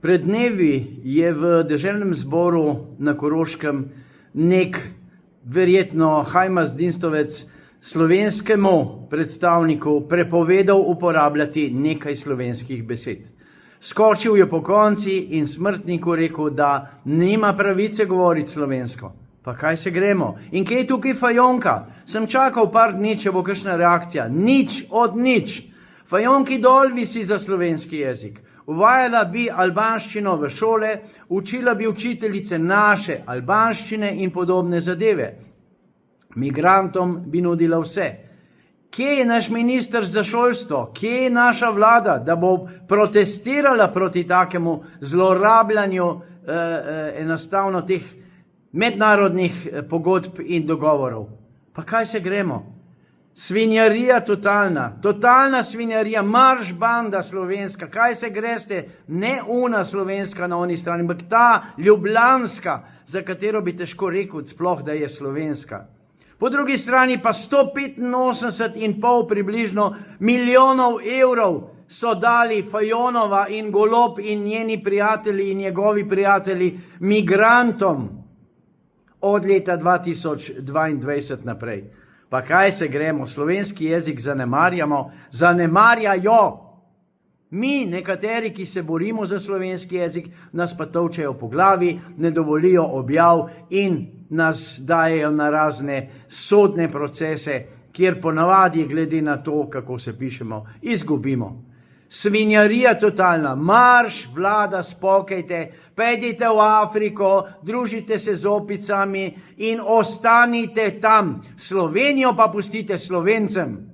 Pred dnevi je v deželnem zboru na Koroškem nek verjetno Hajmas Dinstovec slovenskemu predstavniku prepovedal uporabljati nekaj slovenskih besed. Skočil je po konci in smrtniku rekel, da nima pravice govoriti slovensko. Pa kaj se gremo? In kje je tukaj Fajonka? Sem čakal par dni, če bo kakšna reakcija. Nič od nič. Fajonki dol visi za slovenski jezik. Uvajala bi albanščino v šole, učila bi učiteljice naše albanščine in podobne zadeve. Migrantom bi nudila vse. Kje je naš minister za šolstvo? Kje je naša vlada, da bo protestirala proti takemu zlorabljanju enostavno teh mednarodnih pogodb in dogovorov? Pa kaj se gremo? Svinjarija totalna svinjarija, marš banda slovenska, kaj se greste, ne una slovenska na oni strani, ampak ta ljubljanska, za katero bi težko rekel sploh, da je slovenska. Po drugi strani pa 185,5 približno milijonov evrov so dali Fajonova in Golob in njeni prijatelji in njegovi prijatelji migrantom od leta 2022 naprej. Pa kaj se gremo, slovenski jezik zanemarjajo. Mi, nekateri, ki se borimo za slovenski jezik, nas pa tolčejo po glavi, ne dovolijo objav in nas dajejo na razne sodne procese, kjer ponavadi, glede na to, kako se pišemo, izgubimo. Svinjarija totalna, marš, vlada, spokajte, pojdite v Afriko, družite se z opicami in ostanite tam. Slovenijo pa pustite Slovencem.